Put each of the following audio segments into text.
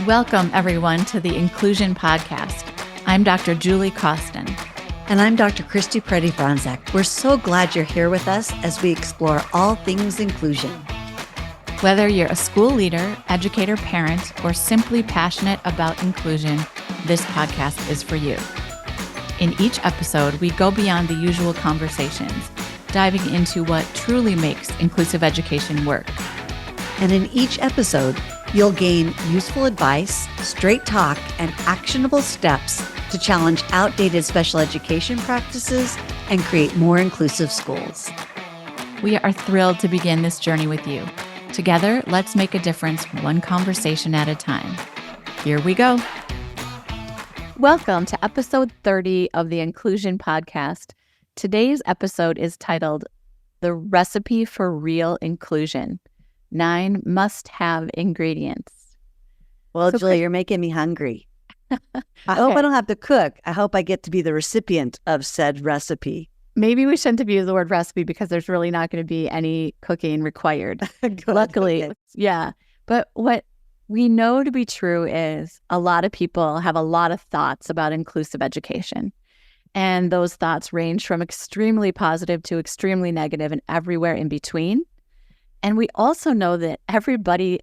Welcome, everyone, to the Inclusion Podcast. I'm Dr. Julie Costin. And I'm Dr. Christy Preddy-Franzak. We're so glad you're here with us as we explore all things inclusion. Whether you're a school leader, educator, parent, or simply passionate about inclusion, this podcast is for you. In each episode, we go beyond the usual conversations, diving into what truly makes inclusive education work. And in each episode, you'll gain useful advice, straight talk, and actionable steps to challenge outdated special education practices and create more inclusive schools. We are thrilled to begin this journey with you. Together, let's make a difference one conversation at a time. Here we go. Welcome to episode 30 of the Inclusion Podcast. Today's episode is titled The Recipe for Real Inclusion: 9 Must-Have Ingredients. Well, Julie, you're making me hungry. I hope I don't have to cook. I hope I get to be the recipient of said recipe. Maybe we shouldn't have used the word recipe because there's really not going to be any cooking required. Luckily, okay. Yeah. But what we know to be true is a lot of people have a lot of thoughts about inclusive education. And those thoughts range from extremely positive to extremely negative and everywhere in between. And we also know that everybody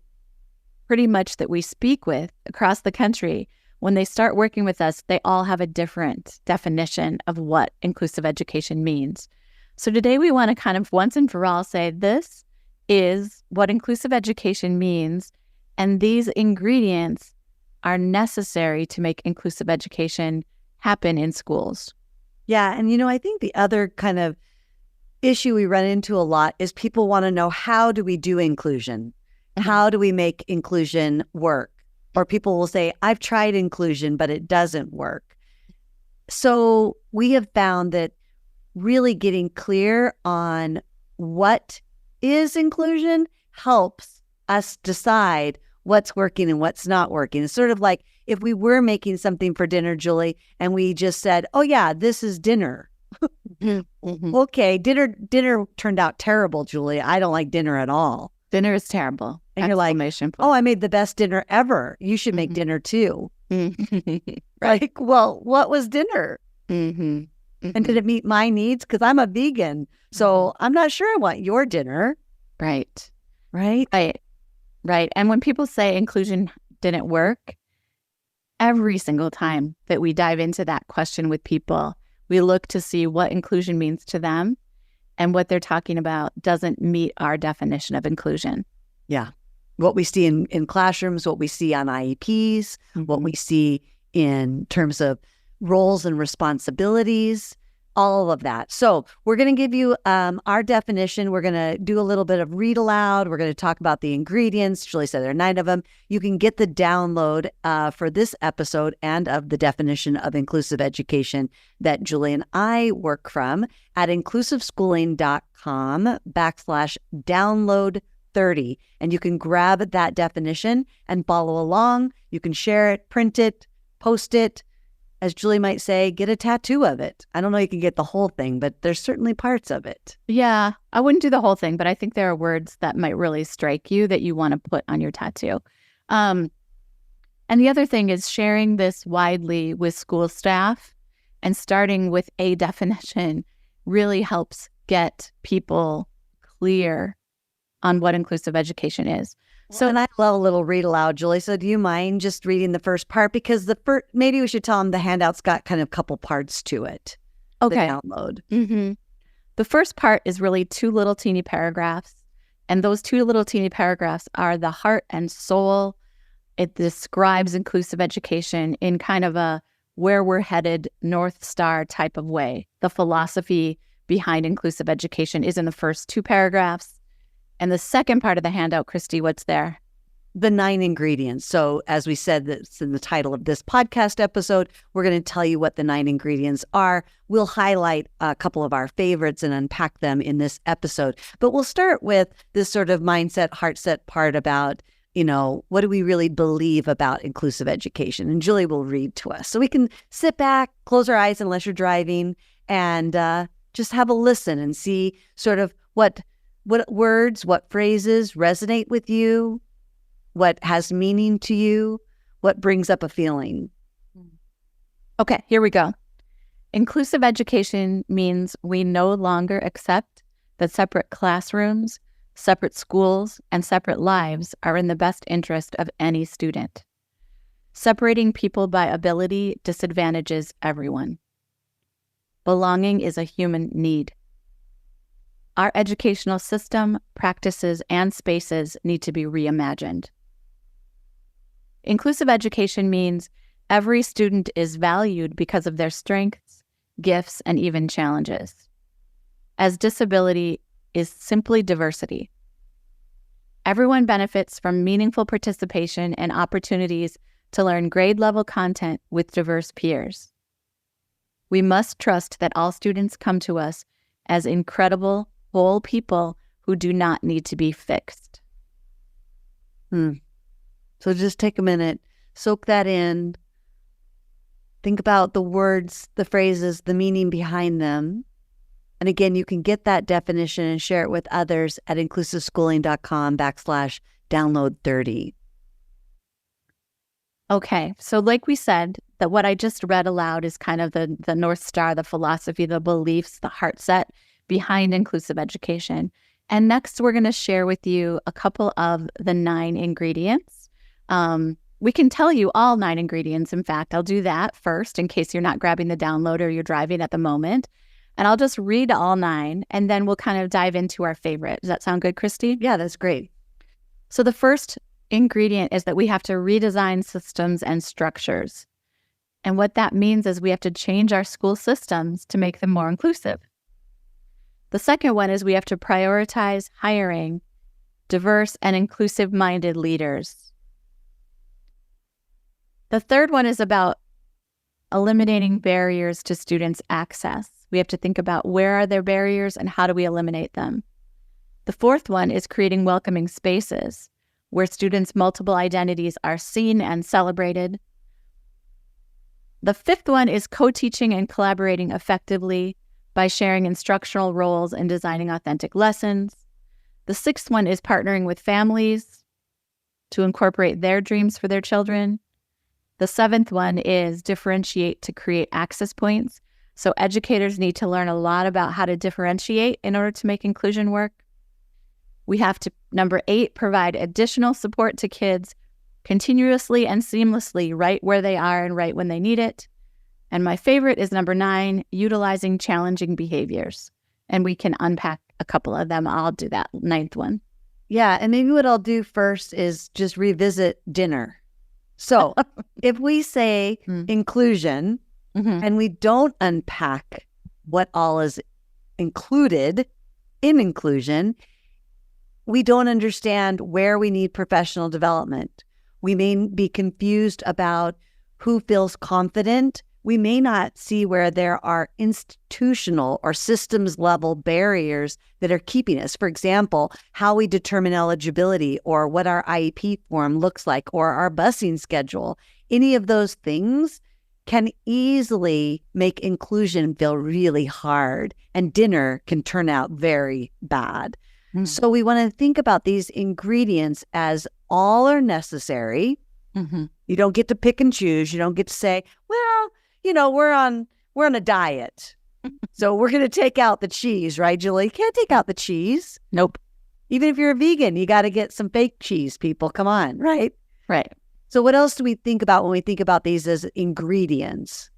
pretty much that we speak with across the country, when they start working with us, they all have a different definition of what inclusive education means. So today we want to kind of once and for all say this is what inclusive education means, and these ingredients are necessary to make inclusive education happen in schools. Yeah, and I think the other kind of issue we run into a lot is people want to know, how do we do inclusion? How do we make inclusion work? Or people will say, I've tried inclusion, but it doesn't work. So we have found that really getting clear on what is inclusion helps us decide what's working and what's not working. It's sort of like if we were making something for dinner, Julie, and we just said, oh yeah, this is dinner. Mm-hmm. Okay, dinner turned out terrible, Julie. I don't like dinner at all. Dinner is terrible. And you're like, oh, I made the best dinner ever. You should make dinner too. Right. Like, well, what was dinner? And did it meet my needs? Because I'm a vegan, so I'm not sure I want your dinner. Right. Right. And when people say inclusion didn't work, every single time that we dive into that question with people, we look to see what inclusion means to them, and what they're talking about doesn't meet our definition of inclusion. Yeah. What we see in classrooms, what we see on IEPs, what we see in terms of roles and responsibilities, all of that. So we're going to give you our definition. We're going to do a little bit of read aloud. We're going to talk about the ingredients. Julie said there are 9 of them. You can get the download for this episode and of the definition of inclusive education that Julie and I work from at inclusiveschooling.com/download30. And you can grab that definition and follow along. You can share it, print it, post it. As Julie might say, get a tattoo of it. I don't know you can get the whole thing, but there's certainly parts of it. Yeah, I wouldn't do the whole thing, but I think there are words that might really strike you that you want to put on your tattoo. And the other thing is sharing this widely with school staff and starting with a definition really helps get people clear on what inclusive education is. So, and I love a little read aloud, Julie. So do you mind just reading the first part? Because maybe we should tell them the handout's got kind of a couple parts to it. Okay. The download. The first part is really 2 little teeny paragraphs. And those 2 little teeny paragraphs are the heart and soul. It describes inclusive education in kind of a where we're headed, North Star type of way. The philosophy behind inclusive education is in the first 2 paragraphs. And the second part of the handout, Christy, what's there? The 9 ingredients. So as we said, that's in the title of this podcast episode, we're going to tell you what the 9 ingredients are. We'll highlight a couple of our favorites and unpack them in this episode. But we'll start with this sort of mindset, heart set part about, what do we really believe about inclusive education? And Julie will read to us. So we can sit back, close our eyes unless you're driving, and just have a listen and see sort of what words, what phrases resonate with you, what has meaning to you, what brings up a feeling. Okay, here we go. Inclusive education means we no longer accept that separate classrooms, separate schools, and separate lives are in the best interest of any student. Separating people by ability disadvantages everyone. Belonging is a human need. Our educational system, practices, and spaces need to be reimagined. Inclusive education means every student is valued because of their strengths, gifts, and even challenges. As disability is simply diversity. Everyone benefits from meaningful participation and opportunities to learn grade-level content with diverse peers. We must trust that all students come to us as incredible, whole people who do not need to be fixed. So just take a minute, soak that in, think about the words, the phrases, the meaning behind them. And again, you can get that definition and share it with others at inclusiveschooling.com/download30. Okay, so like we said, that what I just read aloud is kind of the North Star, the philosophy, the beliefs, the heart set behind inclusive education. And next, we're going to share with you a couple of the 9 ingredients. We can tell you all 9 ingredients. In fact, I'll do that first in case you're not grabbing the download or you're driving at the moment. And I'll just read all 9, and then we'll kind of dive into our favorite. Does that sound good, Christy? Yeah, that's great. So the first ingredient is that we have to redesign systems and structures. And what that means is we have to change our school systems to make them more inclusive. The second one is we have to prioritize hiring diverse and inclusive-minded leaders. The third one is about eliminating barriers to students' access. We have to think about where are their barriers and how do we eliminate them. The fourth one is creating welcoming spaces where students' multiple identities are seen and celebrated. The fifth one is co-teaching and collaborating effectively by sharing instructional roles and designing authentic lessons. The sixth one is partnering with families to incorporate their dreams for their children. The seventh one is differentiate to create access points. So educators need to learn a lot about how to differentiate in order to make inclusion work. We have to, number 8, provide additional support to kids continuously and seamlessly right where they are and right when they need it. And my favorite is number 9, utilizing challenging behaviors. And we can unpack a couple of them. I'll do that 9th one. Yeah, and maybe what I'll do first is just revisit dinner. So if we say inclusion and we don't unpack what all is included in inclusion, we don't understand where we need professional development. We may be confused about who feels confident. We may not see where there are institutional or systems level barriers that are keeping us. For example, how we determine eligibility or what our IEP form looks like or our busing schedule. Any of those things can easily make inclusion feel really hard, and dinner can turn out very bad. So we want to think about these ingredients as all are necessary. You don't get to pick and choose. You don't get to say, well, you know, we're on a diet, so we're going to take out the cheese, right, Julie? You can't take out the cheese. Nope. Even if you're a vegan, you got to get some fake cheese, people. Come on, right? Right. So what else do we think about when we think about these as ingredients?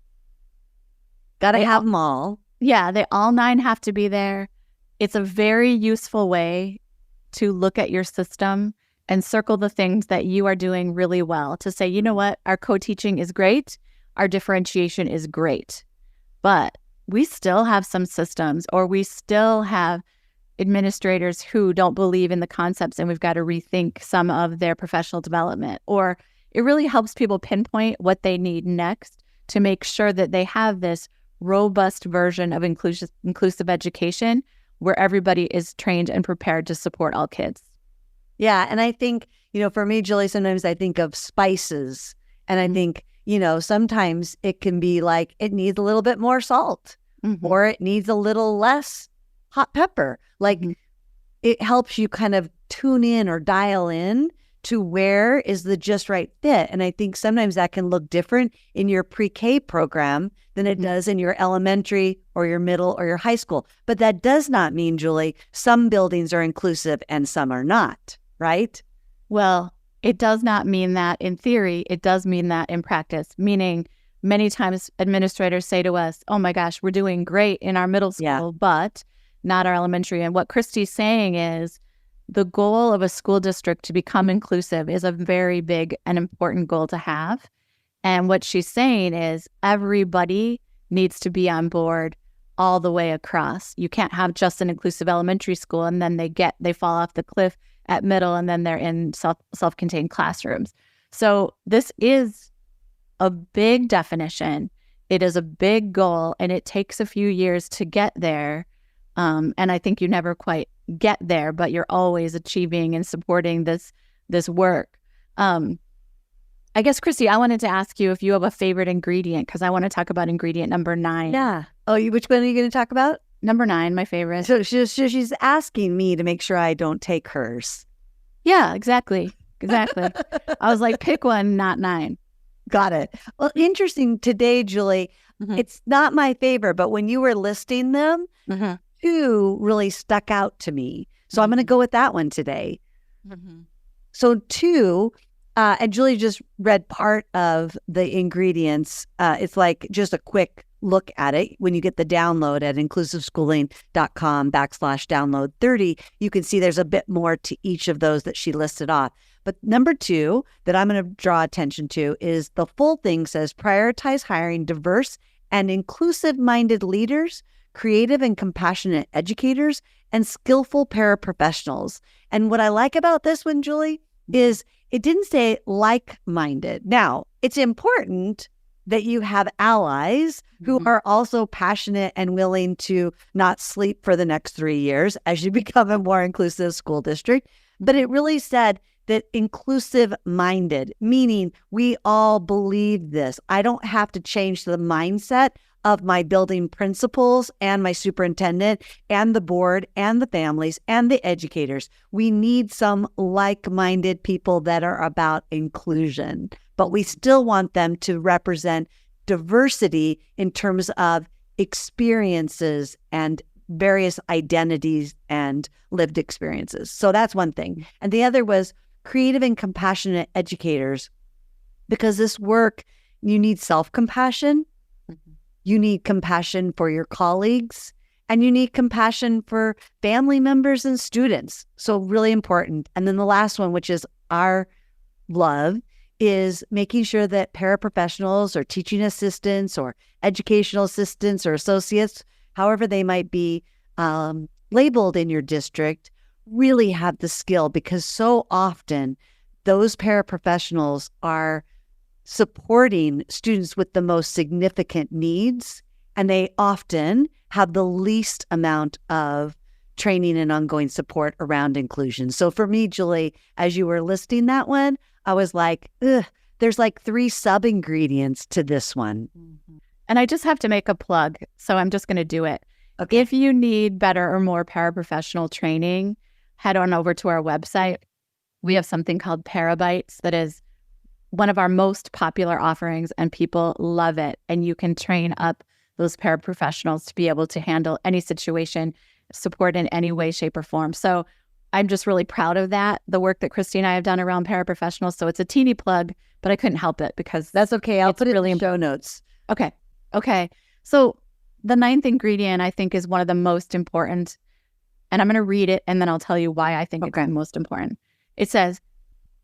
Got to have them all. Yeah, they all 9 have to be there. It's a very useful way to look at your system and circle the things that you are doing really well to say, you know what, our co-teaching is great. Our differentiation is great, but we still have some systems or we still have administrators who don't believe in the concepts and we've got to rethink some of their professional development. Or it really helps people pinpoint what they need next to make sure that they have this robust version of inclusive education where everybody is trained and prepared to support all kids. Yeah. And I think, you know, for me, Julie, sometimes I think of spices and I think, you know, sometimes it can be like it needs a little bit more salt or it needs a little less hot pepper. Like it helps you kind of tune in or dial in to where is the just right fit. And I think sometimes that can look different in your pre-K program than it does in your elementary or your middle or your high school. But that does not mean, Julie, some buildings are inclusive and some are not, right? Well, it does not mean that in theory. It does mean that in practice, meaning many times administrators say to us, oh my gosh, we're doing great in our middle school, but not our elementary. And what Christy's saying is the goal of a school district to become inclusive is a very big and important goal to have. And what she's saying is everybody needs to be on board all the way across. You can't have just an inclusive elementary school and then they fall off the cliff at middle and then they're in self-contained classrooms. So this is a big definition. It is a big goal and it takes a few years to get there. And I think you never quite get there, but you're always achieving and supporting this work. I guess, Christy, I wanted to ask you if you have a favorite ingredient, because I want to talk about ingredient number 9. Yeah. Oh, which one are you going to talk about? Number 9, my favorite. So she's asking me to make sure I don't take hers. Yeah, exactly. I was like, pick one, not 9. Got it. Well, interesting today, Julie. It's not my favorite, but when you were listing them, 2 really stuck out to me. So I'm going to go with that one today. So 2, and Julie just read part of the ingredients. It's like just a quick look at it. When you get the download at inclusiveschooling.com/download 30, you can see there's a bit more to each of those that she listed off. But number 2 that I'm going to draw attention to is the full thing says prioritize hiring diverse and inclusive-minded leaders, creative and compassionate educators, and skillful paraprofessionals. And what I like about this one, Julie, is it didn't say like-minded. Now, it's important that you have allies who are also passionate and willing to not sleep for the next 3 years as you become a more inclusive school district. But it really said that inclusive-minded, meaning we all believe this. I don't have to change the mindset of my building principals and my superintendent and the board and the families and the educators. We need some like-minded people that are about inclusion, but we still want them to represent diversity in terms of experiences and various identities and lived experiences. So that's one thing. And the other was creative and compassionate educators, because this work, you need self-compassion. You need compassion for your colleagues, and you need compassion for family members and students. So really important. And then the last one, which is our love, is making sure that paraprofessionals or teaching assistants or educational assistants or associates, however they might be labeled in your district, really have the skill, because so often those paraprofessionals are supporting students with the most significant needs, and they often have the least amount of training and ongoing support around inclusion. So for me, Julie, as you were listing that one, I was like, there's like 3 sub-ingredients to this one. And I just have to make a plug, so I'm just going to do it. Okay. If you need better or more paraprofessional training, head on over to our website. We have something called Parabytes that is one of our most popular offerings, and people love it. And you can train up those paraprofessionals to be able to handle any situation, support in any way, shape, or form. So I'm just really proud of that, the work that Christy and I have done around paraprofessionals. So it's a teeny plug, but I couldn't help it because that's okay. I'll put it really in the show notes. Okay. So the 9th ingredient, I think, is one of the most important. And I'm going to read it, and then I'll tell you why I think it's the most important. It says,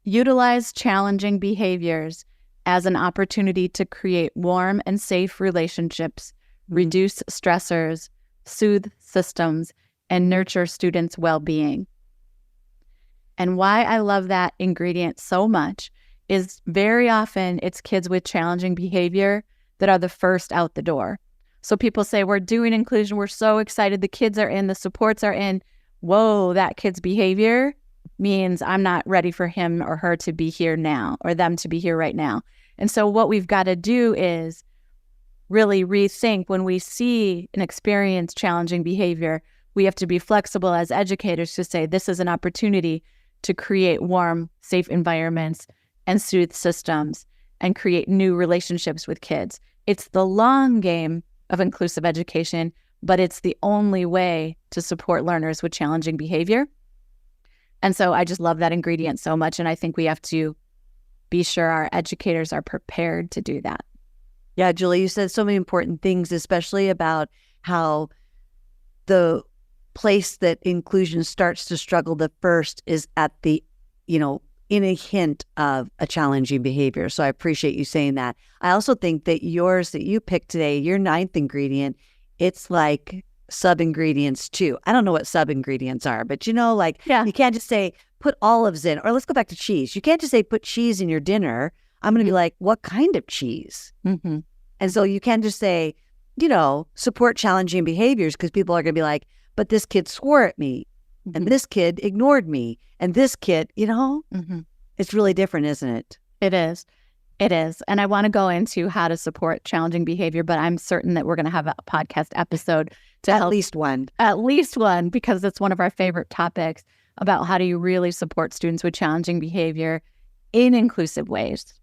utilize challenging behaviors as an opportunity to create warm and safe relationships, reduce stressors, soothe systems, and nurture students' well-being. And why I love that ingredient so much is very often it's kids with challenging behavior that are the first out the door. So people say, we're doing inclusion, we're so excited, the kids are in, the supports are in. Whoa, that kid's behavior means I'm not ready for him or her to be here now, or them to be here right now. And so what we've got to do is really rethink when we see and experience challenging behavior. We have to be flexible as educators to say, this is an opportunity to create warm, safe environments and soothe systems and create new relationships with kids. It's the long game of inclusive education, but it's the only way to support learners with challenging behavior. And so I just love that ingredient so much. And I think we have to be sure our educators are prepared to do that. Yeah, Julie, you said so many important things, especially about how the place that inclusion starts to struggle the first is at the, in a hint of a challenging behavior. So I appreciate you saying that. I also think that yours that you picked today, your 9th ingredient, it's like sub-ingredients too. I don't know what sub-ingredients are, but you can't just say put olives in, or let's go back to cheese. You can't just say put cheese in your dinner. I'm going to be like, what kind of cheese? Mm-hmm. And so you can't just say, support challenging behaviors, because people are going to be like, but this kid swore at me, and this kid ignored me, and this kid, it's really different, isn't it? It is. It is. And I want to go into how to support challenging behavior, but I'm certain that we're going to have a podcast episode to help. At least one, because it's one of our favorite topics about how do you really support students with challenging behavior in inclusive ways.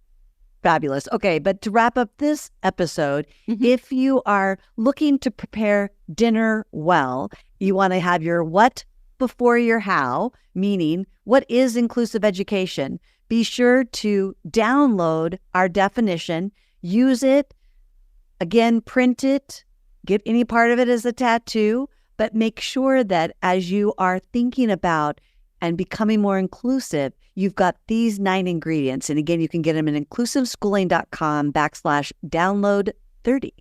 Fabulous. Okay, but to wrap up this episode, if you are looking to prepare dinner well, you want to have your what before your how, meaning what is inclusive education. Be sure to download our definition, use it, again, print it, get any part of it as a tattoo, but make sure that as you are thinking about and becoming more inclusive, you've got these 9 ingredients. And again, you can get them at inclusiveschooling.com/download30.